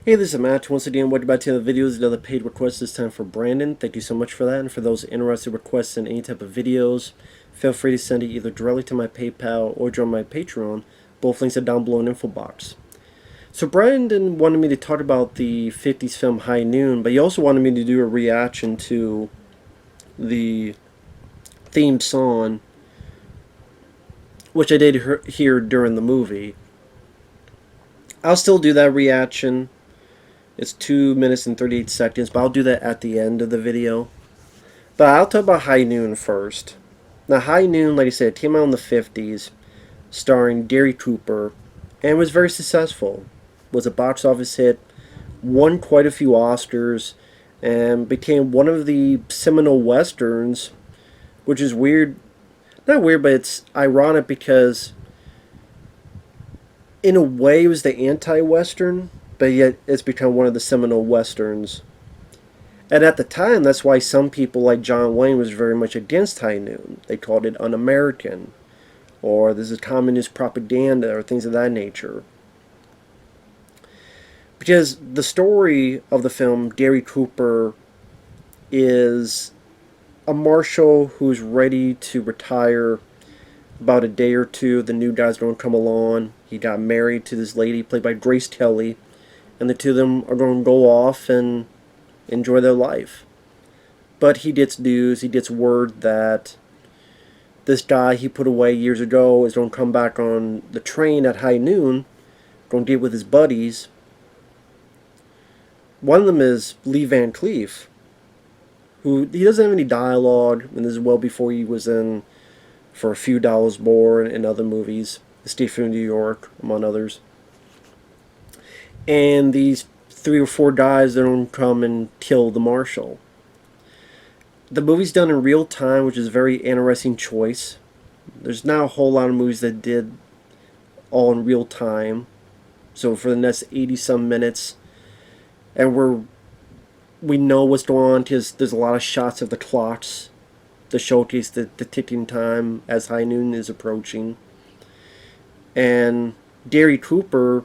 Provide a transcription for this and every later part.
Hey, this is Matt. Once again, welcome back to the videos. Another paid request this time for Brandon. Thank you so much for that. And for those interested requests in any type of videos, feel free to send it either directly to my PayPal or join my Patreon. Both links are down below in the info box. So Brandon wanted me to talk about the 50s film High Noon, but he also wanted me to do a reaction to the theme song, which I did hear during the movie. I'll still do that reaction. It's 2 minutes and 38 seconds, but I'll do that at the end of the video. But I'll talk about High Noon first. Now, High Noon, like I said, came out in the 50s, starring Gary Cooper, and was very successful. Was a box office hit, won quite a few Oscars, and became one of the seminal westerns, which is weird. Not weird, but it's ironic because, in a way, it was the anti-western, but yet it's become one of the seminal westerns. And at the time, that's why some people like John Wayne was very much against High Noon. They called it un-American, or this is communist propaganda, or things of that nature. Because the story of the film, Gary Cooper is a marshal who's ready to retire. About a day or two, the new guy's going to come along. He got married to this lady played by Grace Kelly, and the two of them are going to go off and enjoy their life. But he gets news, he gets word that this guy he put away years ago is going to come back on the train at high noon, going to get with his buddies. One of them is Lee Van Cleef, who he doesn't have any dialogue, and this is well before he was in For a Few Dollars More and other movies, Escape from New York, among others. And these 3 or 4 guys that don't come and kill the marshal. The movie's done in real time, which is a very interesting choice. There's not a whole lot of movies that did all in real time. So for the next 80-some minutes, and we know what's going on because there's a lot of shots of the clocks to showcase the ticking time as high noon is approaching. And Gary Cooper,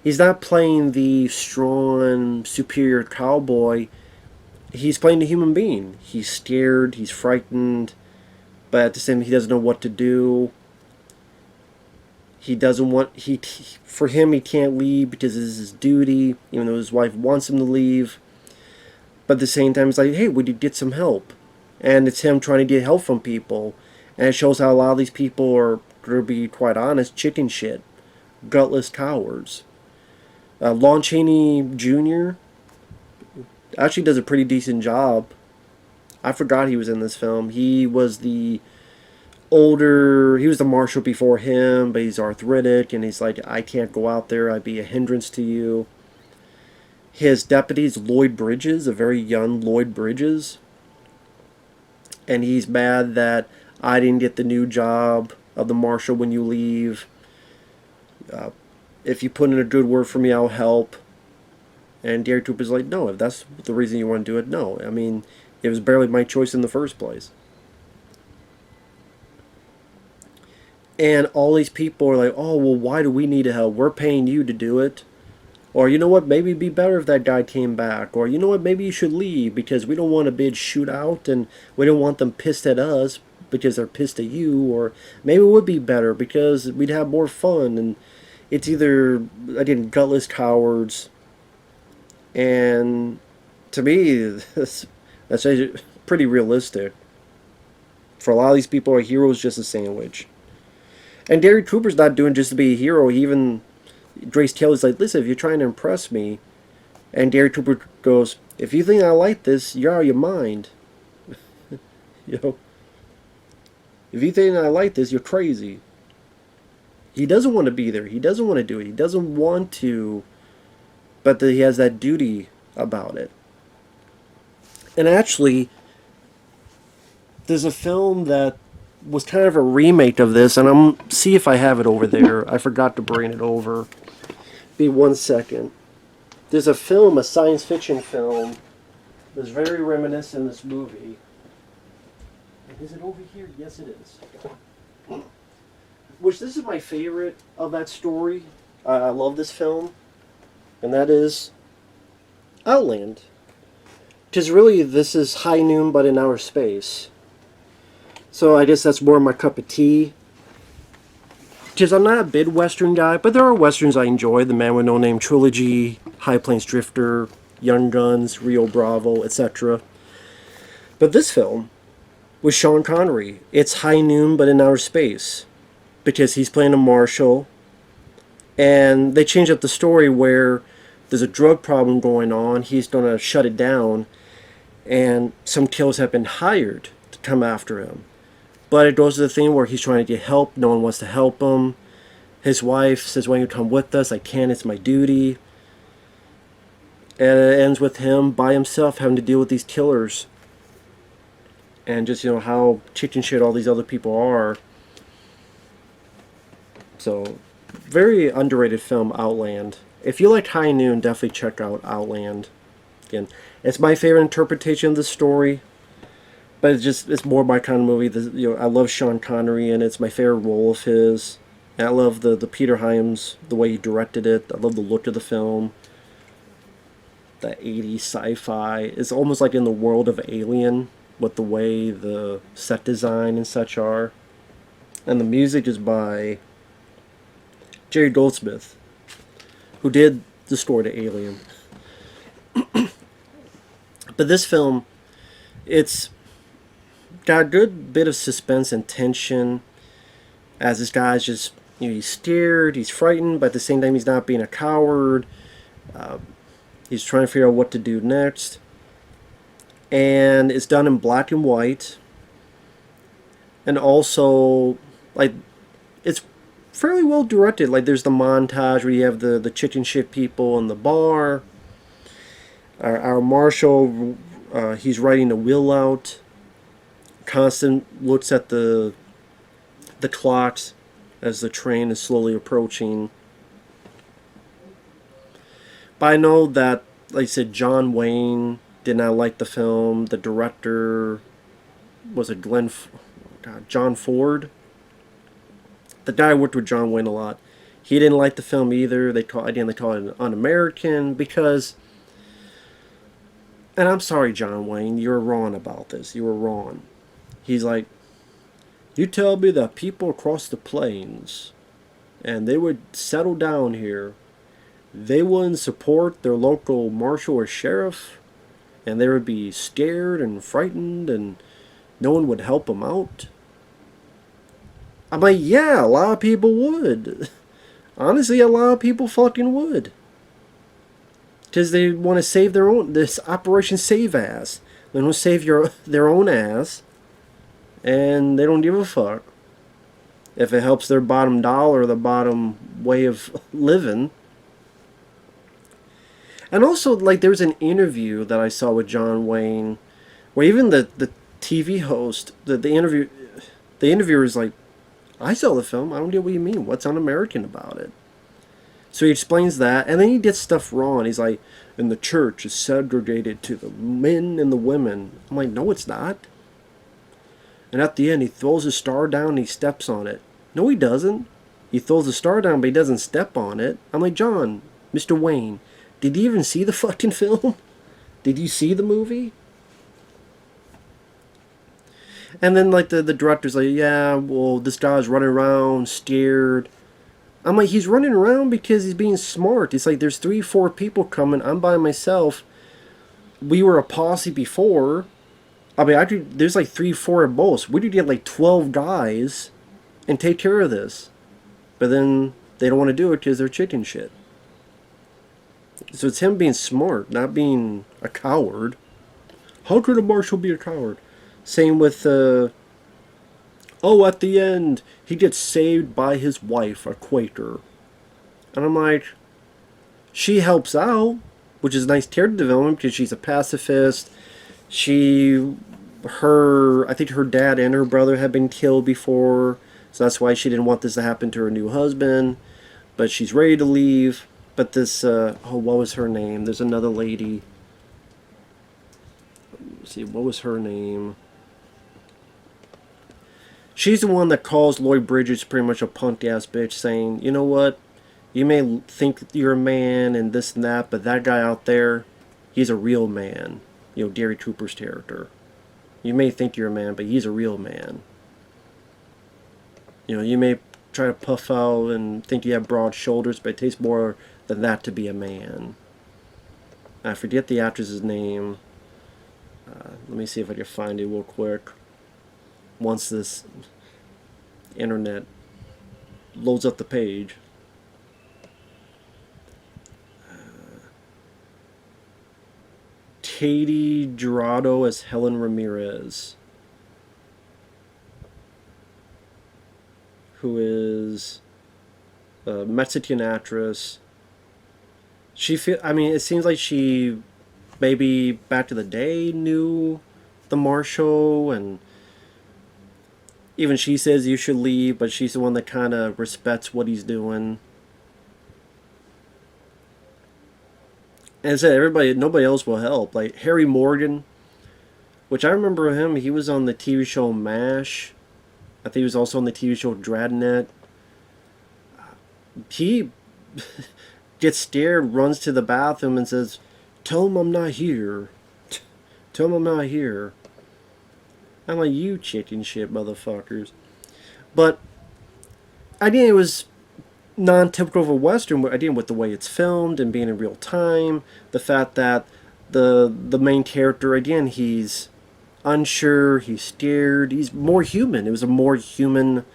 he's not playing the strong, superior cowboy. He's playing a human being. He's scared, he's frightened, but at the same time, he doesn't know what to do. He doesn't want, for him, he can't leave because this is his duty, even though his wife wants him to leave. But at the same time, it's like, hey, would you get some help? And it's him trying to get help from people. And it shows how a lot of these people are, to be quite honest, chicken shit. Gutless cowards. Lon Chaney Jr. actually does a pretty decent job. I forgot he was in this film. He was the marshal before him, but he's arthritic, and he's like, I can't go out there, I'd be a hindrance to you. His deputy is Lloyd Bridges, a very young Lloyd Bridges. And he's mad that I didn't get the new job of the marshal when you leave. If you put in a good word for me, I'll help. And Gary Cooper's like, no, if that's the reason you want to do it, no. I mean, it was barely my choice in the first place. And all these people are like, oh, well, why do we need help? We're paying you to do it. Or, you know what, maybe it'd be better if that guy came back. Or, you know what, maybe you should leave because we don't want a big shootout and we don't want them pissed at us because they're pissed at you. Or maybe it would be better because we'd have more fun. And it's either, again, gutless cowards. And to me, that's pretty realistic. For a lot of these people, a hero is just a sandwich. And Gary Cooper's not doing just to be a hero. He even, Grace Kelly's like, listen, if you're trying to impress me, and Gary Cooper goes, if you think I like this, you're out of your mind. You know, if you think I like this, you're crazy. He doesn't want to be there. He doesn't want to do it. He doesn't want to, but he has that duty about it. And actually, there's a film that was kind of a remake of this, and I'm see if I have it over there. I forgot to bring it over. Be 1 second. There's a film, a science fiction film, that's very reminiscent of this movie. Is it over here? Yes, it is. Which this is my favorite of that story. I love this film. and that is Outland. Because really, this is High Noon, but in outer space. So I guess that's more my cup of tea. Because I'm not a big Western guy, but there are Westerns I enjoy. The Man with No Name trilogy, High Plains Drifter, Young Guns, Rio Bravo, etc. But this film, with Sean Connery, it's High Noon, but in outer space. Because he's playing a marshal, and they change up the story where there's a drug problem going on. He's going to shut it down, and some killers have been hired to come after him. But it goes to the thing where he's trying to get help. No one wants to help him. His wife says, "Why don't you come with us? I can't. It's my duty." And it ends with him by himself having to deal with these killers. And just, how chicken shit all these other people are. So, very underrated film, Outland. If you like High Noon, definitely check out Outland. Again, it's my favorite interpretation of the story, but it's more my kind of movie. I love Sean Connery, and it's my favorite role of his. And I love the Peter Hyams, the way he directed it. I love the look of the film. The 80s sci-fi. It's almost like in the world of Alien, with the way the set design and such are. And the music is by Jerry Goldsmith, who did the score to Alien. But this film, it's got a good bit of suspense and tension, as this guy's just, he's scared, he's frightened, but at the same time he's not being a coward. He's trying to figure out what to do next. And it's done in black and white. And also, it's fairly well directed. There's the montage where you have the chicken shit people in the bar. Our marshal, he's writing a will out. Constant looks at the clocks as the train is slowly approaching. But I know that, like I said, John Wayne did not like the film. The director was it John Ford. The guy worked with John Wayne a lot. He didn't like the film either. They call it un-American because, and I'm sorry, John Wayne, you were wrong about this. You were wrong. He's like, you tell me that people across the plains, and they would settle down here, they wouldn't support their local marshal or sheriff, and they would be scared and frightened, and no one would help them out. I'm like, yeah, a lot of people would. Honestly, a lot of people fucking would. Because they want to save their own, this Operation Save Ass. They want to save their own ass, and they don't give a fuck if it helps their bottom dollar, the bottom way of living. And also, there's an interview that I saw with John Wayne, where even the TV host, the interviewer is like, I saw the film, I don't get what you mean, what's un-American about it? So he explains that, and then he gets stuff wrong. He's like, and the church is segregated to the men and the women. I'm like, no, it's not. And at the end, he throws his star down and he steps on it. No, he doesn't. He throws the star down, but he doesn't step on it. I'm like, John, Mr. Wayne, did you even see the fucking film? Did you see the movie? And then, the director's like, yeah, well, this guy's running around, scared. I'm like, he's running around because he's being smart. It's like, there's 3-4 people coming. I'm by myself. We were a posse before. I mean, there's 3-4 at most. We could get 12 guys and take care of this. But then they don't want to do it because they're chicken shit. So it's him being smart, not being a coward. How could a marshal be a coward? Same with, at the end, he gets saved by his wife, a Quaker. And I'm like, she helps out, which is a nice character development because she's a pacifist. I think her dad and her brother had been killed before, so that's why she didn't want this to happen to her new husband. But she's ready to leave. But this, what was her name? There's another lady. Let's see, what was her name? She's the one that calls Lloyd Bridges pretty much a punk-ass bitch, saying, you know what? You may think you're a man and this and that, but that guy out there, he's a real man. You know, Gary Cooper's character. You may think you're a man, but he's a real man. You know, you may try to puff out and think you have broad shoulders, but it takes more than that to be a man. I forget the actress's name. Let me see if I can find it real quick. Once this internet loads up the page. Katie Gerardo as Helen Ramirez, who is a Mexican actress. I mean, it seems like she maybe back to the day knew the Marshal, and even she says you should leave, but she's the one that kind of respects what he's doing. And I said, nobody else will help. Like Harry Morgan, which I remember him, he was on the TV show MASH. I think he was also on the TV show Dragnet. He gets scared, runs to the bathroom and says, "Tell him I'm not here. Tell him I'm not here." I'm like, you chicken shit motherfuckers. But again, it was non-typical of a Western, again, with the way it's filmed and being in real time. The fact that the main character, again, he's unsure, he's scared, he's more human. It was a more human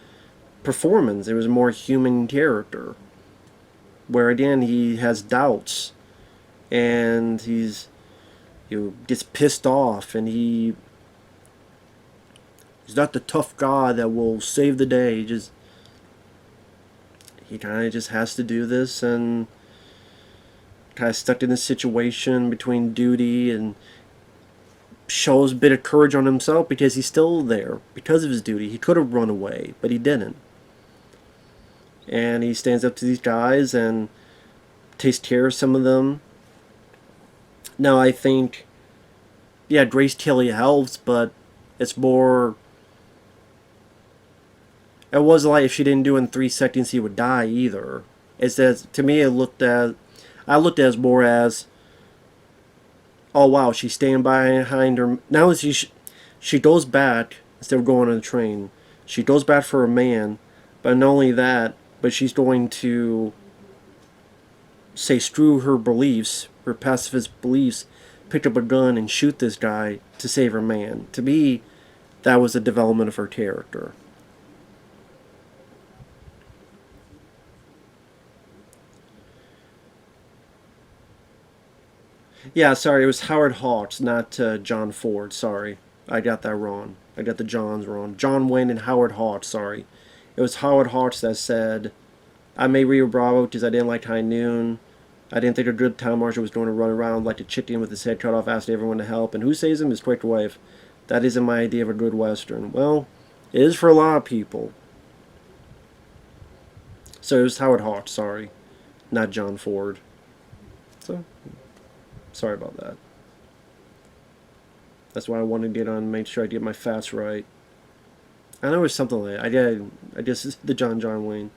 performance. It was a more human character. Where again, he has doubts, and he's, gets pissed off, and he's not the tough guy that will save the day. He kind of just has to do this, and kind of stuck in this situation between duty, and shows a bit of courage on himself because he's still there because of his duty. He could have run away, but he didn't. And he stands up to these guys and takes care of some of them. Now I think, yeah, Grace Kelly helps, but it's more, it wasn't like if she didn't do it in 3 seconds he would die either. It's that, to me, I looked at it as more as, oh wow, she's staying behind her. Now she goes back instead of going on the train. She goes back for a man, but not only that, but she's going to say screw her beliefs, her pacifist beliefs, pick up a gun and shoot this guy to save her man. To me, that was the development of her character. Yeah, sorry, it was Howard Hawks, not John Ford. Sorry, I got that wrong. I got the Johns wrong. John Wayne and Howard Hawks, sorry. It was Howard Hawks that said, "I made Rio Bravo because I didn't like High Noon. I didn't think a good town marshal was going to run around like a chicken with his head cut off asking everyone to help. And who saves him? His quick wife. That isn't my idea of a good Western." Well, it is for a lot of people. So it was Howard Hawks, sorry. Not John Ford. So, sorry about that. That's why I wanted to get on, make sure I get my facts right. I know it was something like that. I guess it's the John Wayne.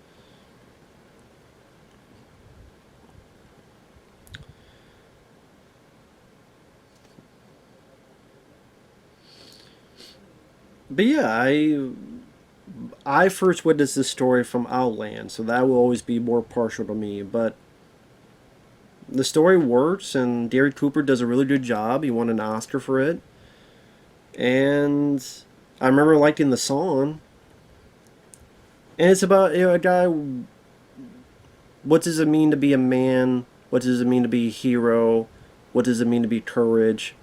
But yeah, I first witnessed this story from Outland, so that will always be more partial to me. But the story works, and Gary Cooper does a really good job. He won an Oscar for it. And I remember liking the song. And it's about, a guy, what does it mean to be a man? What does it mean to be a hero? What does it mean to be courage?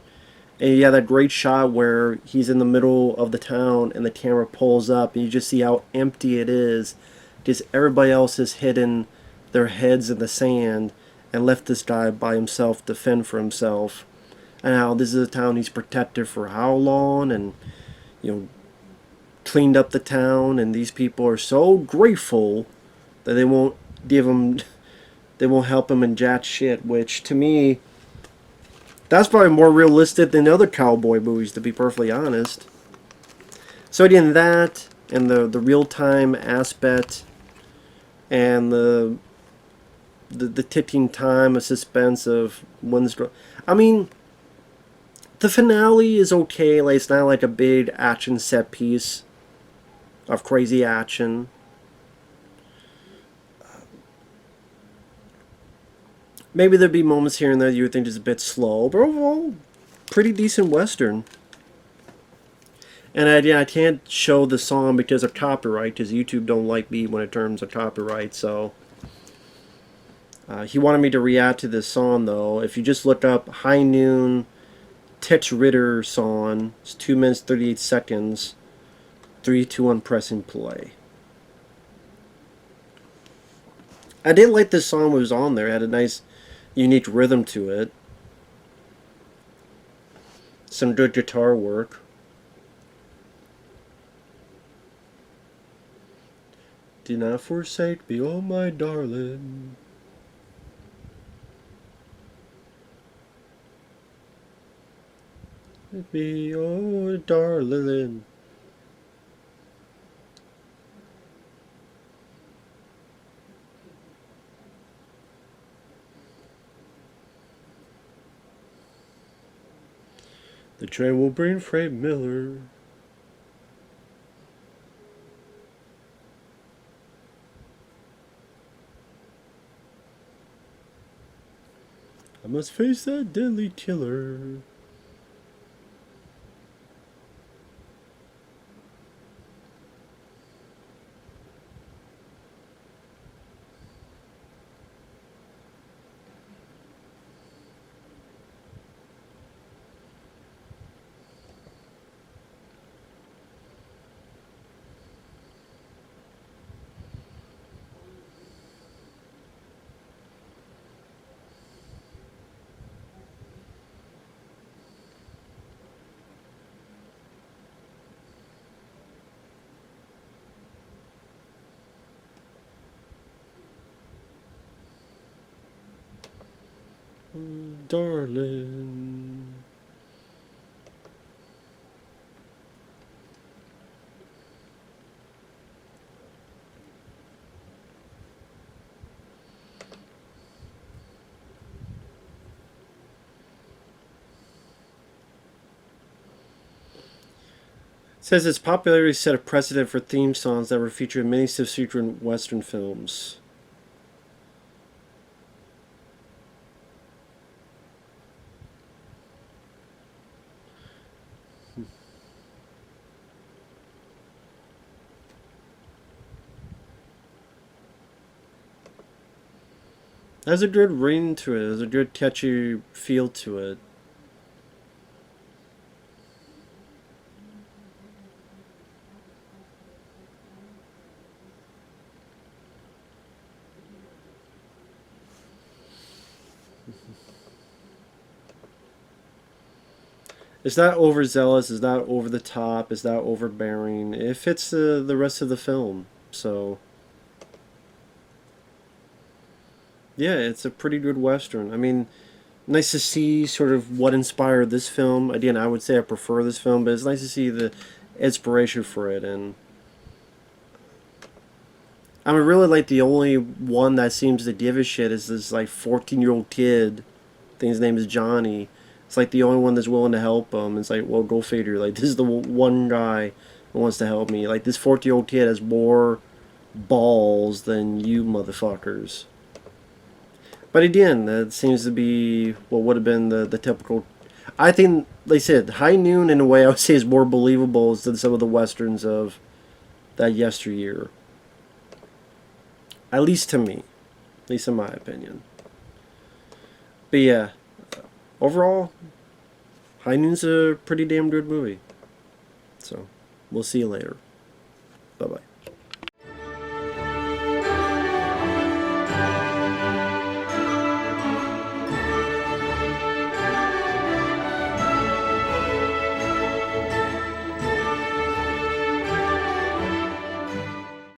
And yeah, that great shot where he's in the middle of the town and the camera pulls up and you just see how empty it is. Just everybody else has hidden their heads in the sand and left this guy by himself to fend for himself. And how this is a town he's protected for how long, and cleaned up the town, and these people are so grateful that they won't help him in jack shit, which to me, that's probably more realistic than other cowboy movies, to be perfectly honest. So again, that and the real-time aspect and the the ticking time of suspense of when's. I mean, the finale is okay. Like it's not like a big action set piece of crazy action. Maybe there'd be moments here and there you would think is a bit slow, but overall, pretty decent western. And I can't show the song because of copyright, because YouTube don't like me when it terms of copyright. So he wanted me to react to this song though. If you just look up High Noon Ritter song, it's 2 minutes 38 seconds. 3, 2, 1, pressing play. I did like this song when it was on there. It had a nice, unique rhythm to it. Some good guitar work. Do not forsake me, oh my darling. Me, oh darling. The train will bring Frank Miller. I must face that deadly killer. Darling. It says its popularity set a precedent for theme songs that were featured in many subsequent Western films. There's a good ring to it. There's a good catchy feel to it. It's not overzealous. It's not over the top. It's not overbearing. It fits the rest of the film. So yeah, it's a pretty good western. I mean, nice to see sort of what inspired this film. Again, I would say I prefer this film, but it's nice to see the inspiration for it. And I mean, really, like the only one that seems to give a shit is this like 14-year-old kid. I think his name is Johnny. It's like the only one that's willing to help him. It's like, well, go figure. Like this is the one guy who wants to help me. Like this 14-year-old kid has more balls than you motherfuckers. But again, that seems to be what would have been the typical. I think, like I said, High Noon in a way I would say is more believable than some of the westerns of that yesteryear. At least to me. At least in my opinion. But yeah, overall, High Noon's a pretty damn good movie. So, we'll see you later. Bye-bye.